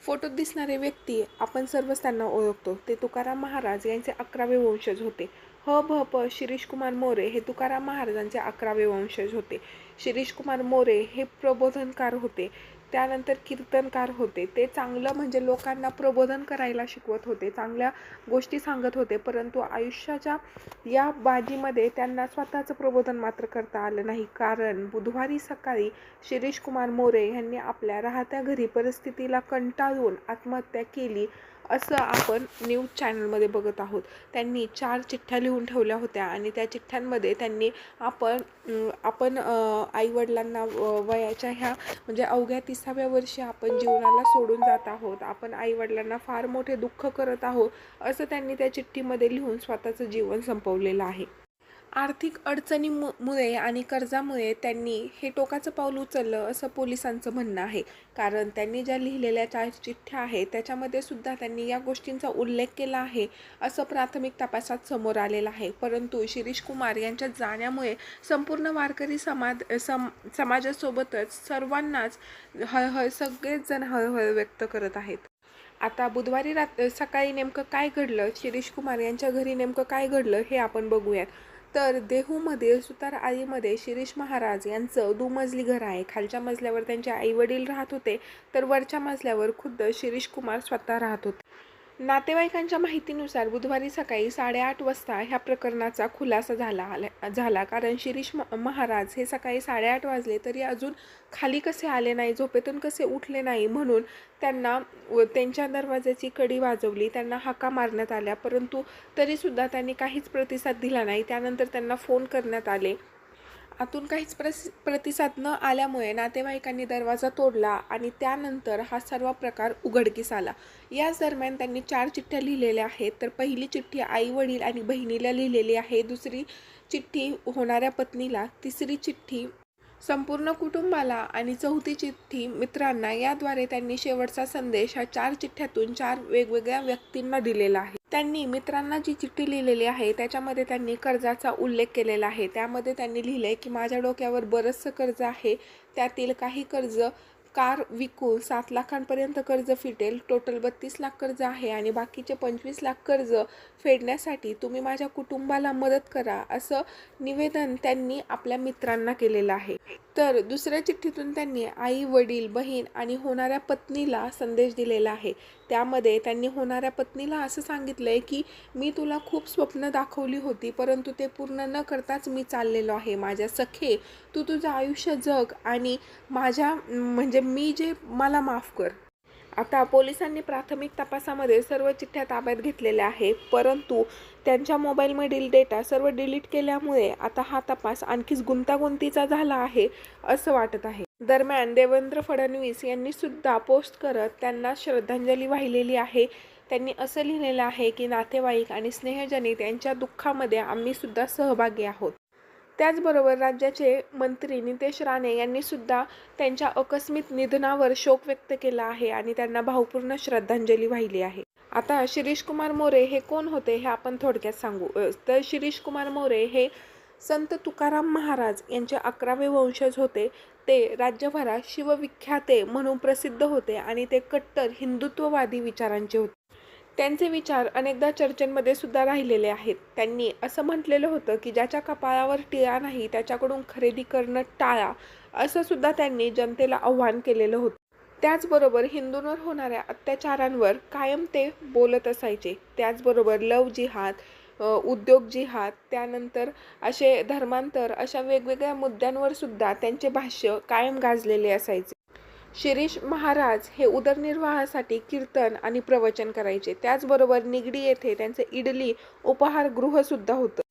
फोटोत दिसणारे व्यक्ती आपण सर्वच त्यांना ओळखतो. ते तुकाराम महाराज यांचे 11वे वंशज होते. भ.प. शिरीषकुमार मोरे हे तुकाराम महाराजांचे 11वे वंशज होते. शिरीषकुमार मोरे हे प्रबोधनकार होते. त्यानंतर कीर्तनकार होते. ते चांगलं म्हणजे लोकांना प्रबोधन करायला शिकवत होते, चांगल्या गोष्टी सांगत होते. परंतु आयुष्याच्या या बाजीमध्ये त्यांना स्वतःचं प्रबोधन मात्र करता आलं नाही. कारण बुधवारी सकाळी शिरीषकुमार मोरे यांनी आपल्या राहत्या घरी परिस्थितीला कंटाळून आत्महत्या केली असं आपण न्यूज चॅनलमध्ये बघत आहोत. त्यांनी 4 चिठ्ठ्या लिहून ठेवल्या होत्या आणि त्या चिठ्ठ्यांमध्ये त्यांनी आपण आईवडिलांना वयाच्या ह्या म्हणजे अवघ्या 30व्या वर्षी आपण जीवनाला सोडून जात आहोत, आपण आईवडिलांना फार मोठे दुःख करत आहोत असं त्यांनी त्या चिठ्ठीमध्ये लिहून स्वतःचं जीवन संपवलेलं आहे. आर्थिक अडचणीमुळे आणि कर्जामुळे त्यांनी हे टोकाचं पाऊल उचललं असं पोलिसांचं म्हणणं आहे. कारण त्यांनी ज्या लिहिलेल्या 4 चिठ्ठ्या आहेत त्याच्यामध्ये सुद्धा त्यांनी या गोष्टींचा उल्लेख केला आहे असं प्राथमिक तपासात समोर आलेलं आहे. परंतु शिरीषकुमार यांच्या जाण्यामुळे संपूर्ण वारकरी समाजासोबतच सर्वांनाच सगळेच जण हळहळ व्यक्त करत आहेत. आता बुधवारी सकाळी नेमकं काय घडलं, शिरीषकुमार यांच्या घरी नेमकं काय घडलं हे आपण बघूयात. तर देहूमधील सुतारआळीमध्ये शिरीष महाराज यांचं दुमजली घर आहे. खालच्या मजल्यावर त्यांचे आईवडील राहत होते, तर वरच्या मजल्यावर खुद्द शिरीषकुमार स्वतः राहत होते. नातेवाईकांच्या माहितीनुसार बुधवारी सकाळी 8:30 वाजता ह्या प्रकरणाचा खुलासा झाला. कारण शिरीष महाराज हे सकाळी 8:30 वाजले तरी अजून खाली कसे आले नाही, झोपेतून कसे उठले नाही म्हणून त्यांना त्यांच्या दरवाजाची कडी वाजवली, त्यांना हाका मारण्यात आल्या. परंतु तरीसुद्धा त्यांनी काहीच प्रतिसाद दिला नाही. त्यानंतर त्यांना फोन करण्यात आले. आतून काहीच प्रतिसाद न आल्यामुळे नातेवाईकांनी दरवाजा तोडला आणि त्यानंतर हा सर्व प्रकार उघडकीस आला. याच दरम्यान त्यांनी 4 चिठ्ठ्या लिहिलेल्या आहेत. तर पहिली चिठ्ठी आई वडील आणि बहिणीला लिहिलेली आहे, दुसरी चिठ्ठी होणाऱ्या पत्नीला, तिसरी चिठ्ठी संपूर्ण कुटुंबाला आणि चौथी चिठ्ठी मित्रांना. याद्वारे त्यांनी शेवटचा संदेश ह्या 4 चिठ्ठ्यातून 4 वेगवेगळ्या व्यक्तींना दिलेला आहे. त्यांनी मित्रांना जी चिठ्ठी लिहिलेली आहे त्याच्यामध्ये त्यांनी कर्जाचा उल्लेख केलेला आहे. त्यामध्ये त्यांनी लिहिलंय की माझ्या डोक्यावर बरंचसं कर्ज आहे, त्यातील काही कर्ज कार विकून 7 लाखांपर्यंत कर्ज फिटेल, टोटल 32 लाख कर्ज आहे आणि बाकीचे 25 लाख कर्ज फेडण्यासाठी तुम्ही माझ्या कुटुंबाला मदत करा असं निवेदन त्यांनी आपल्या मित्रांना केलेलं आहे. तर दुसऱ्या चिठ्ठीतून त्यांनी आई वडील बहीण आणि होणाऱ्या पत्नीला संदेश दिलेला आहे. त्यामध्ये त्यांनी होणाऱ्या पत्नीला असं सांगितलंय की मी तुला खूप स्वप्न दाखवली होती, परंतु ते पूर्ण न करताच मी चाललेलो आहे. माझ्या सखे, तू तुझं आयुष्य जग आणि माझ्या म्हणजे मी जे मला माफ कर. आता पोलिसांनी प्राथमिक तपासामध्ये सर्व चिठ्ठ्या ताब्यात घेतलेल्या आहे, परंतु त्यांच्या मोबाईलमधील डेटा सर्व डिलीट केल्यामुळे आता हा तपास आणखीच गुंतागुंतीचा झाला आहे असं वाटत आहे. दरम्यान देवेंद्र फडणवीस यांनी सुद्धा पोस्ट करत त्यांना श्रद्धांजली वाहिलेली आहे. त्यांनी असं लिहिलेलं आहे की नातेवाईक आणि स्नेहजनित यांच्या दुःखामध्ये आम्ही सुद्धा सहभागी आहोत. त्याचबरोबर राज्याचे मंत्री नितेश राणे यांनी सुद्धा त्यांच्या आकस्मिक निधनावर शोक व्यक्त केला आहे आणि त्यांना भावपूर्ण श्रद्धांजली वाहिली आहे. आता शिरीषकुमार मोरे हे कोण होते हे आपण थोडक्यात सांगू. तर शिरीषकुमार मोरे हे संत तुकाराम महाराज यांचे 11वे वंशज होते. ते राज्यभरात शिवविख्याते म्हणून प्रसिद्ध होते आणि ते कट्टर हिंदुत्ववादी विचारांचे होते. त्यांचे विचार अनेकदा चर्चेमध्ये सुद्धा राहिलेले आहेत. त्यांनी असं म्हटलेलं होतं की ज्याच्या कपाळावर टिळा नाही त्याच्याकडून खरेदी करणं टाळा असं सुद्धा त्यांनी जनतेला आव्हान केलेलं होतं. त्याचबरोबर हिंदूंवर होणाऱ्या अत्याचारांवर कायम ते बोलत असायचे. त्याचबरोबर लव जिहाद, उद्योग जिहाद, त्यानंतर असे धर्मांतर, अशा वेगवेगळ्या मुद्द्यांवर सुद्धा त्यांचे भाष्य कायम गाजलेले असायचे. शिरीष महाराज हे उदरनिर्वाहासाठी कीर्तन आणि प्रवचन करायचे. त्याचबरोबर निगडी येथे त्यांचे इडली उपाहारगृह सुद्धा होतं.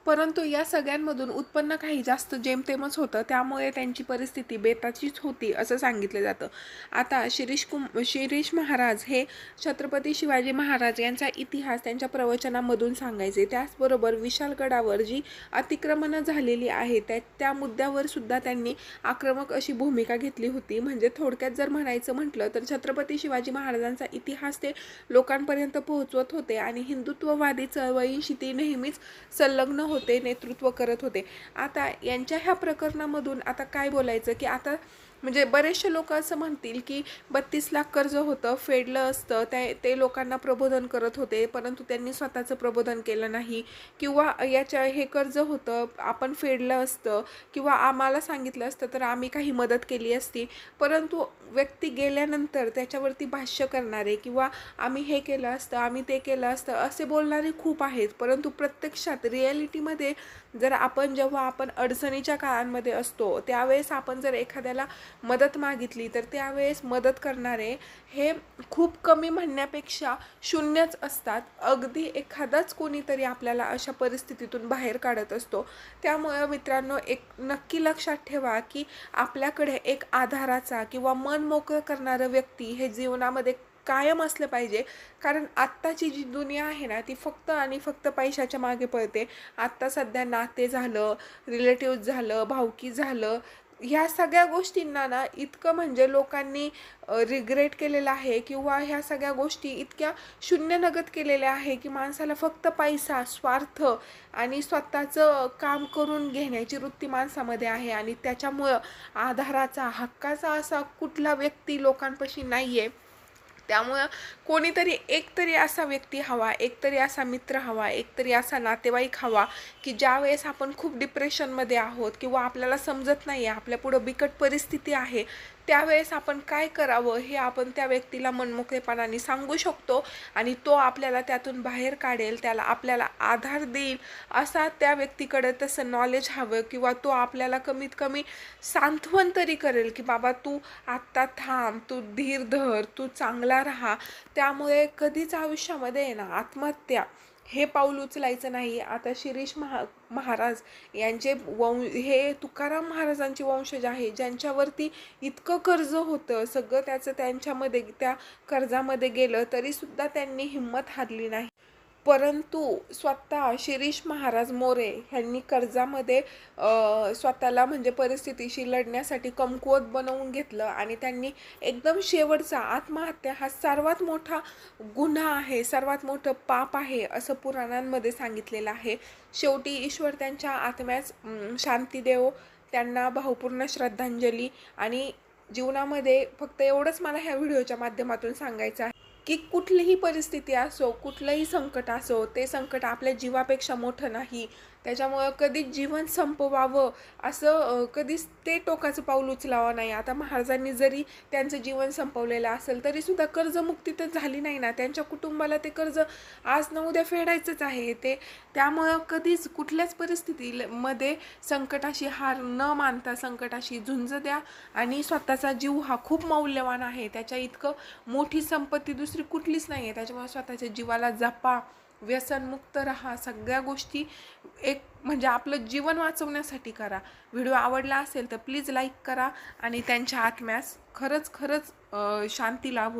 परंतु या सगळ्यांमधून उत्पन्न काही जास्त जेमतेमच होतं, त्यामुळे त्यांची परिस्थिती बेताचीच होती असं सांगितलं जातं. आता शिरीष महाराज हे छत्रपती शिवाजी महाराज यांचा इतिहास त्यांच्या प्रवचनामधून सांगायचे. त्याचबरोबर विशाळगडावर जी अतिक्रमणं झालेली आहेत त्या मुद्द्यावर सुद्धा त्यांनी आक्रमक अशी भूमिका घेतली होती. म्हणजे थोडक्यात जर म्हणायचं म्हटलं तर छत्रपती शिवाजी महाराजांचा इतिहास ते लोकांपर्यंत पोहोचवत होते आणि हिंदुत्ववादी चळवळींशी ते नेहमीच संलग्न होते, नेतृत्व करत होते. आता यांच्या ह्या प्रकरणामधून आता काय बोलायचं की आता म्हणजे बरेचसे लोक असं म्हणतील की 32 लाख कर्ज होतं, फेडलं असतं, ते लोकांना प्रबोधन करत होते, परंतु त्यांनी स्वतःचं प्रबोधन केलं नाही. किंवा हे कर्ज होतं, आपण फेडलं असतं किंवा आम्हाला सांगितलं असतं तर आम्ही काही मदत केली असती. परंतु व्यक्ती गेल्यानंतर त्याच्यावरती भाष्य करणारे किंवा आम्ही हे केलं असतं, आम्ही ते केलं असतं असे बोलणारे खूप आहेत. परंतु प्रत्यक्षात रिॲलिटीमध्ये जेव्हा आपण अडचणीच्या काळांमध्ये असतो, त्यावेळेस आपण जर एखाद्याला मदत मागितली तर त्यावेळेस मदत करणारे हे खूप कमी म्हणण्यापेक्षा शून्यच असतात. अगदी एखादाच कोणीतरी आपल्याला अशा परिस्थितीतून बाहेर काढत असतो. त्यामुळे मित्रांनो, एक नक्की लक्षात ठेवा की आपल्याकडे एक आधाराचा किंवा मन मोकळं करणारं व्यक्ती हे जीवनामध्ये कायम असलं पाहिजे. कारण आत्ताची जी दुनिया आहे ना, ती फक्त आणि फक्त पैशाच्या मागे पळते. आत्ता सध्या नाते झालं, रिलेटिव्ह झालं, भावकी झालं, ह्या सगळ्या गोष्टींना ना इतकं म्हणजे लोकांनी रिग्रेट केलेलं आहे किंवा ह्या सगळ्या गोष्टी इतक्या शून्यनगत केलेल्या आहे की माणसाला फक्त पैसा, स्वार्थ आणि स्वतःचं काम करून घेण्याची वृत्ती माणसामध्ये आहे. आणि त्याच्यामुळं आधाराचा, हक्काचा असा कुठला व्यक्ती लोकांपाशी नाही आहे. त्यामुळं कोणीतरी एकतरी असा व्यक्ती हवा, एकतरी असा मित्र हवा, एकतरी असा नातेवाईक हवा की ज्यावेळेस आपण खूप डिप्रेशनमध्ये आहोत किंवा आपल्याला समजत नाही आहे, आपल्यापुढं बिकट परिस्थिती आहे, त्यावेळेस आपण काय करावं हे आपण त्या व्यक्तीला मनमोकळेपणाने सांगू शकतो आणि तो आपल्याला त्यातून बाहेर काढेल, आपल्याला आधार देईल. असा त्या व्यक्तीकडे तसं नॉलेज हवं किंवा तो आपल्याला कमीत कमी सांत्वन तरी करेल की बाबा तू आत्ता थांब, तू धीर धर, तू चांगला राहा. त्यामुळे कधीच आयुष्यामध्ये आहे ना आत्महत्या हे पाऊल उचलायचं नाही. आता शिरीष महाराज यांचे हे तुकाराम महाराजांची वंशज आहे, ज्यांच्यावरती इतकं कर्ज होतं, सगळं त्याचं त्यांच्यामध्ये त्या कर्जामध्ये गेलं तरीसुद्धा त्यांनी हिंमत हारली नाही. परंतु स्वतः शिरीष महाराज मोरे ह्यांनी कर्जामध्ये स्वतःला म्हणजे परिस्थितीशी लढण्यासाठी कमकुवत बनवून घेतलं आणि त्यांनी एकदम शेवटचा आत्महत्या हा सर्वात मोठा गुन्हा आहे, सर्वात मोठं पाप आहे असं पुराणांमध्ये सांगितलेलं आहे. शेवटी ईश्वर त्यांच्या आत्म्यास शांती देवो, त्यांना भावपूर्ण श्रद्धांजली. आणि जीवनामध्ये फक्त एवढंच मला ह्या व्हिडिओच्या माध्यमातून सांगायचं आहे की कुठलीही परिस्थिती असो, कुठलंही संकट असो, ते संकट आपल्या जीवापेक्षा मोठं नाही. त्याच्यामुळं कधीच जीवन संपवावं असं कधीच ते टोकाचं पाऊल उचलावं नाही. आता महाराजांनी जरी त्यांचं जीवन संपवलेलं असेल तरीसुद्धा कर्जमुक्ती तर झाली नाही ना, त्यांच्या कुटुंबाला ते कर्ज आज न उद्या फेडायचंच आहे. त्यामुळं कधीच कुठल्याच परिस्थितीमध्ये संकटाशी हार न मानता संकटाशी झुंज द्या. आणि स्वतःचा जीव हा खूप मौल्यवान आहे, त्याच्या इतकं मोठी संपत्ती दुसरी कुठलीच नाही आहे. त्याच्यामुळे स्वतःच्या जीवाला जपा, व्यसनमुक्त राहा, सगळ्या गोष्टी एक म्हणजे आपलं जीवन वाचवण्यासाठी करा. व्हिडिओ आवडला असेल तर प्लीज लाईक करा आणि त्यांच्या आत्म्यास खरंच शांती लाभो.